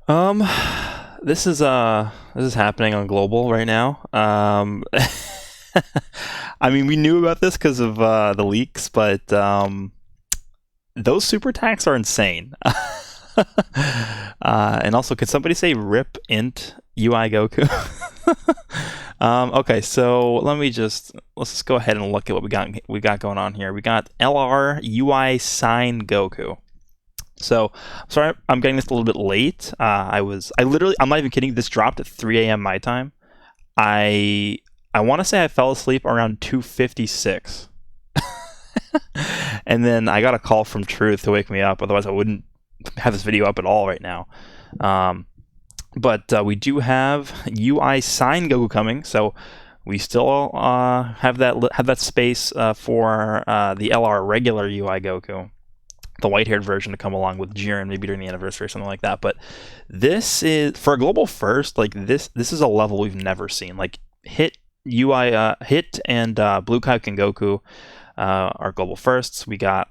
Um, this is happening on global right now. I mean, we knew about this because of the leaks, but those super attacks are insane. And also, could somebody say rip int UI Goku? Okay, so let's just go ahead and look at what we got going on here. We got LR UI sign Goku. So, sorry, I'm getting this a little bit late. I'm not even kidding. This dropped at 3 a.m. my time. I, I want to say I fell asleep around 2:56, and then I got a call from Truth to wake me up. Otherwise, I wouldn't have this video up at all right now. Um, but we do have UI sign Goku coming, so we still have that space for the LR regular UI Goku, the white-haired version, to come along with Jiren maybe during the anniversary or something like that. But this is for a global first. Like this is a level we've never seen. Like hit and Blue Kaioken Goku are global firsts. We got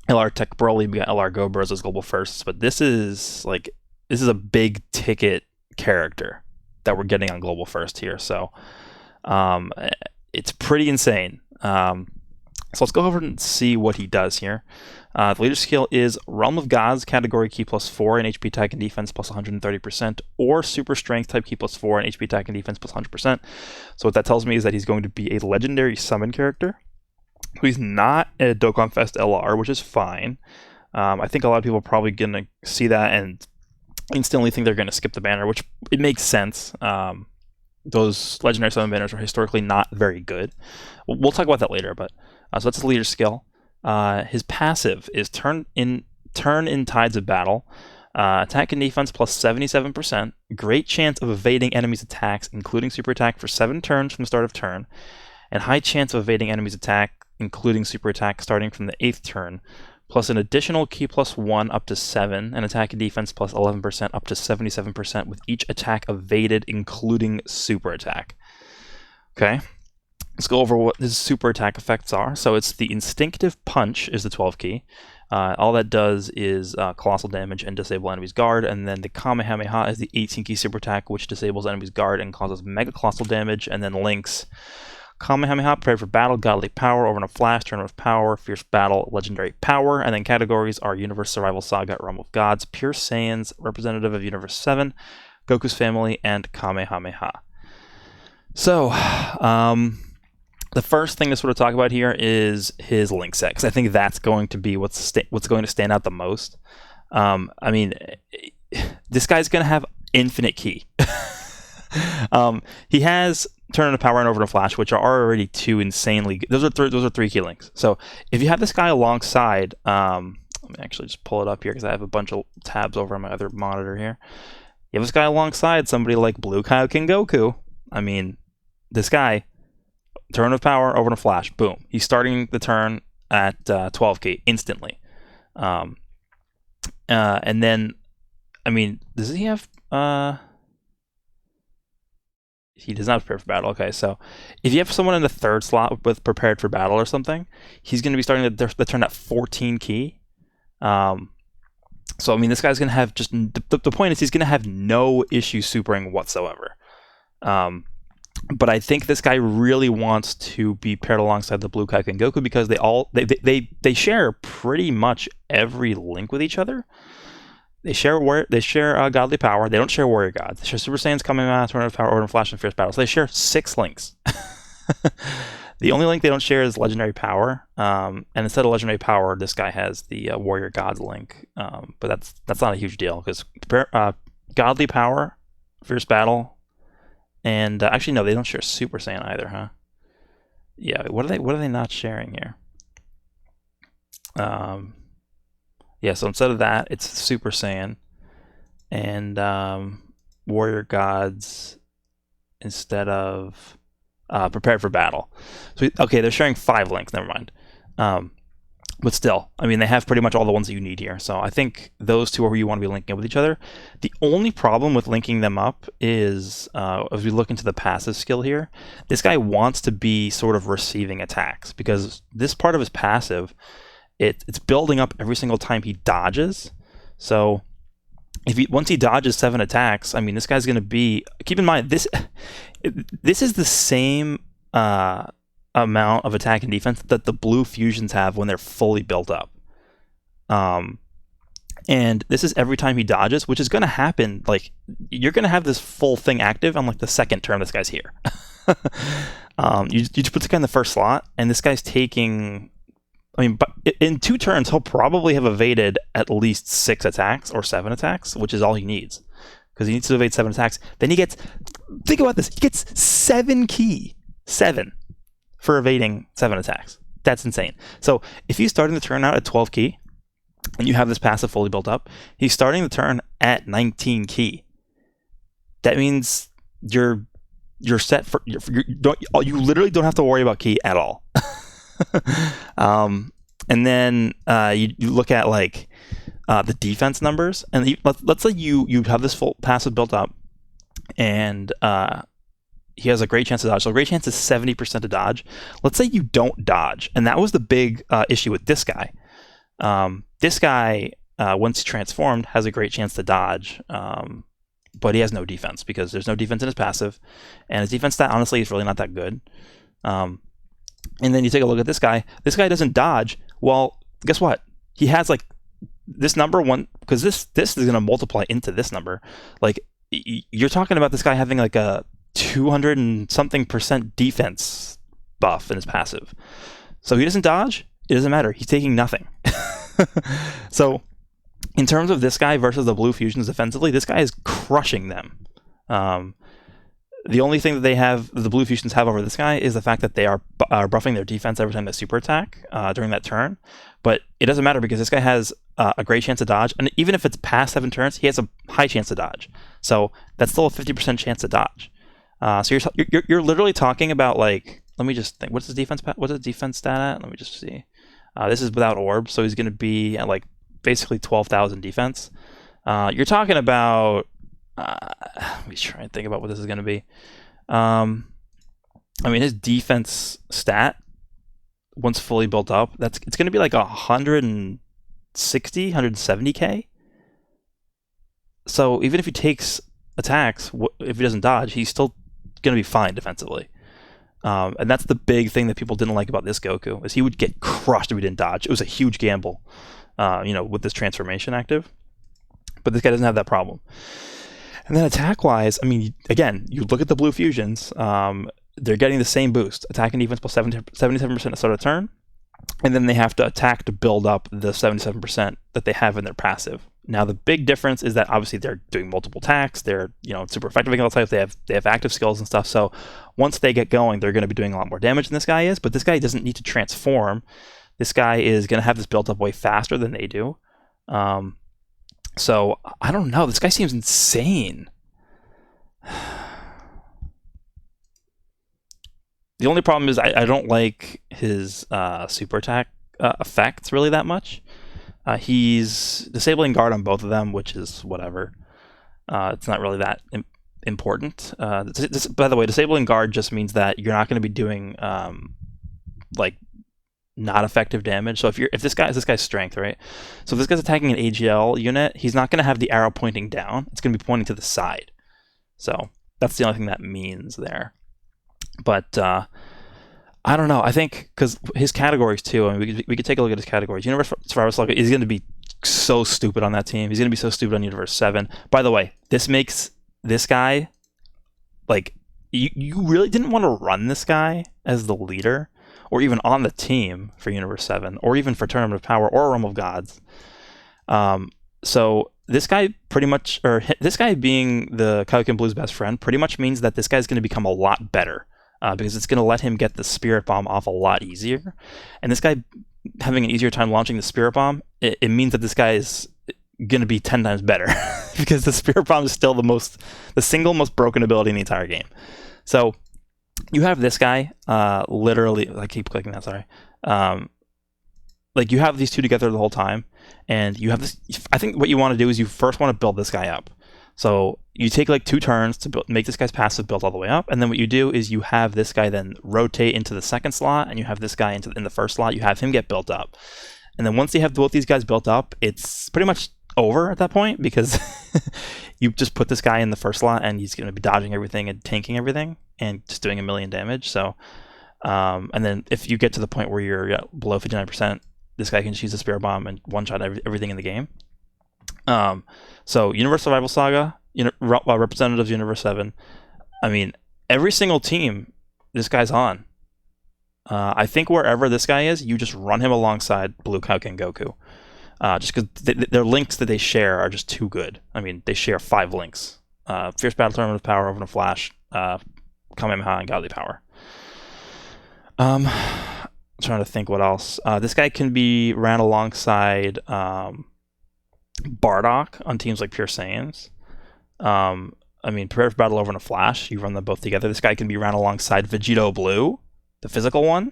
LR Tech Broly, we got LR Go Bros as global firsts. But this is a big ticket character that we're getting on global first here. So um, it's pretty insane. So let's go over and see what he does here. The leader skill is Realm of Gods, category key +4 and HP attack and defense plus 130%, or Super Strength type key +4 and HP attack and defense plus 100%. So what that tells me is that he's going to be a legendary summon character. So he's not a Dokkan Fest LR, which is fine. I think a lot of people are probably going to see that and instantly think they're going to skip the banner, which it makes sense. Those legendary summon banners are historically not very good. We'll talk about that later, but so that's his leader skill. His passive is turn in Tides of Battle. Attack and defense plus 77%. Great chance of evading enemies' attacks, including super attack, for 7 turns from the start of turn. And high chance of evading enemies' attack, including super attack, starting from the 8th turn. Plus an additional key +1 up to 7, and attack and defense plus 11% up to 77% with each attack evaded, including super attack. Okay. Let's go over what his super attack effects are. So it's the Instinctive Punch is the 12 key. All that does is colossal damage and disable enemy's guard, and then the Kamehameha is the 18 key super attack, which disables enemy's guard and causes mega colossal damage, and then links Kamehameha, prepared for battle, godly power, over in a flash, turn of power, fierce battle, legendary power, and then categories are Universe Survival Saga, Realm of Gods, Pure Saiyans, representative of Universe 7, Goku's family, and Kamehameha. So, the first thing to sort of talk about here is his link set, because I think that's going to be what's going to stand out the most. I mean, this guy's going to have infinite key. He has Turn into Power and Over to Flash, which are already two insanely. Those are 3 key links. So if you have this guy alongside, let me actually just pull it up here because I have a bunch of tabs over on my other monitor here. You have this guy alongside somebody like Blue Kaioken Goku. I mean, this guy, Turn of Power, Over to Flash, boom. He's starting the turn at 12 key instantly. And then, I mean, does he have? He does not prepare for battle. Okay, so if you have someone in the 3rd slot with prepared for battle or something, he's going to be starting the turn at 14 key. So I mean, this guy's going to have just the point is he's going to have no issue supering whatsoever. But I think this guy really wants to be paired alongside the Blue Kaioken Goku because they share pretty much every link with each other. They share godly power. They don't share warrior gods. They share Super Saiyans, Kamehameha, Turn of Power, Order, Flash, and Fierce Battle. So they share 6 links. The only link they don't share is legendary power. And instead of legendary power, this guy has the warrior gods link. But that's not a huge deal because godly power, Fierce Battle, and actually no, they don't share Super Saiyan either, huh? Yeah. What are they not sharing here? Yeah, so instead of that, it's Super Saiyan and Warrior Gods instead of Prepared for Battle. So, okay, they're sharing 5 links, never mind. But still, I mean, they have pretty much all the ones that you need here. So I think those two are where you want to be linking up with each other. The only problem with linking them up is, as we look into the passive skill here, this guy wants to be sort of receiving attacks because this part of his passive, it's building up every single time he dodges. So once he dodges 7 attacks, I mean, this guy's going to be. Keep in mind this is the same amount of attack and defense that the blue fusions have when they're fully built up. And this is every time he dodges, which is going to happen. Like, you're going to have this full thing active on like the second turn this guy's here. You just put this guy in the first slot, and this guy's taking. I mean, but in 2 turns, he'll probably have evaded at least 6 attacks or 7 attacks, which is all he needs. Because he needs to evade 7 attacks. Then he gets, think about this, he gets 7 ki. 7 for evading 7 attacks. That's insane. So if he's starting the turn out at 12 ki, and you have this passive fully built up, he's starting the turn at 19 ki. That means you're set for, you literally don't have to worry about ki at all. And then you look at like the defense numbers, and let's say you have this full passive built up, and he has a great chance to dodge. So a great chance is 70% to dodge. Let's say you don't dodge, and that was the big issue with this guy. This guy, once transformed, has a great chance to dodge, but he has no defense because there's no defense in his passive, and his defense stat honestly is really not that good. And then you take a look at this guy. This guy doesn't dodge. Well, guess what? He has like this number one, because this is going to multiply into this number. Like, you're talking about this guy having like a 200 and something % defense buff in his passive. So he doesn't dodge. It doesn't matter. He's taking nothing. So in terms of this guy versus the blue fusions defensively, this guy is crushing them. The only thing that the blue fusions have over this guy is the fact that they are buffing their defense every time they super attack during that turn. But it doesn't matter because this guy has a great chance to dodge, and even if it's past 7 turns, he has a high chance to dodge. So that's still a 50% chance to dodge. So you're literally talking about, like, let me just think. What's his defense stat at? Let me just see. This is without orb, so he's going to be at like basically 12,000 defense. You're talking about. Let me try and think about what this is going to be. I mean, his defense stat, once fully built up, it's going to be like 160, 170k. So even if he takes attacks, if he doesn't dodge, he's still going to be fine defensively. And that's the big thing that people didn't like about this Goku, is he would get crushed if he didn't dodge. It was a huge gamble, with this transformation active. But this guy doesn't have that problem. And then attack-wise, I mean, again, you look at the blue fusions, they're getting the same boost. Attack and defense plus 77% to start a turn. And then they have to attack to build up the 77% that they have in their passive. Now, the big difference is that obviously they're doing multiple attacks. They're, super effective against all types. They have active skills and stuff. So once they get going, they're going to be doing a lot more damage than this guy is. But this guy doesn't need to transform. This guy is going to have this built up way faster than they do. So I don't know. This guy seems insane. The only problem is I don't like his super attack effects really that much. He's disabling guard on both of them, which is whatever. It's not really that important. By the way, disabling guard just means that you're not going to be doing not effective damage. So if this guy's strength, right? So if this guy's attacking an AGL unit, he's not going to have the arrow pointing down. It's going to be pointing to the side. So that's the only thing that means there. But I don't know. I think because his categories too. I mean, we could take a look at his categories. Universe Survival Slugger is going to be so stupid on that team. He's going to be so stupid on Universe 7. By the way, this makes this guy like you really didn't want to run this guy as the leader, or even on the team for Universe 7, or even for Tournament of Power or Realm of Gods. So this guy this guy being the Kaioken Blue's best friend pretty much means that this guy's going to become a lot better, because it's going to let him get the Spirit Bomb off a lot easier. And this guy having an easier time launching the Spirit Bomb, it means that this guy is going to be 10 times better because the Spirit Bomb is still the single most broken ability in the entire game. So you have this guy, literally, I keep clicking that, sorry. You have these two together the whole time, and you have this. I think what you want to do is you first want to build this guy up. So you take 2 turns to make this guy's passive built all the way up, and then what you do is you have this guy then rotate into the second slot, and you have this guy in the first slot. You have him get built up, and then once you have both these guys built up, it's pretty much over at that point because you just put this guy in the first slot and he's going to be dodging everything and tanking everything and just doing a million damage. So, and then if you get to the point where you're below 59%, this guy can just use a Spirit Bomb and one-shot everything in the game. So Universe Survival Saga, Representatives Universe 7. I mean, every single team this guy's on. I think wherever this guy is, you just run him alongside Blue Kaioken Goku. Just because their links that they share are just too good. I mean, they share 5 links. Fierce Battle Tournament of Power, Oven of Flash, Kamehameha, and Godly Power. I'm trying to think what else. This guy can be ran alongside Bardock on teams like Pure Saiyans. I mean, Prepare for Battle, Over in a Flash. You run them both together. This guy can be ran alongside Vegito Blue, the physical one,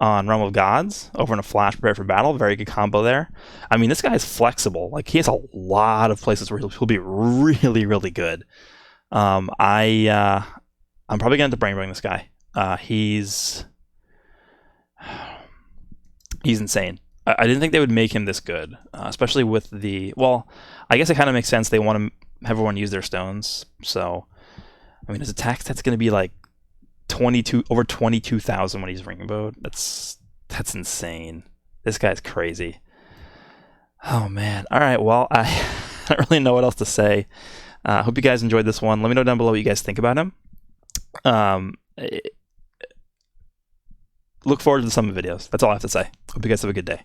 on Realm of Gods, Over in a Flash, Prepare for Battle. Very good combo there. I mean, this guy is flexible. Like, he has a lot of places where he'll be really, really good. I'm probably going to end up brain-bring this guy. He's insane. I didn't think they would make him this good, especially with the... Well, I guess it kind of makes sense. They want to have everyone use their stones. So, I mean, his attack stat's going to be like over 22,000 when he's rainbowed. That's insane. This guy's crazy. Oh, man. All right, well, I don't really know what else to say. Hope you guys enjoyed this one. Let me know down below what you guys think about him. Look forward to the summon videos. That's all I have to say. Hope you guys have a good day.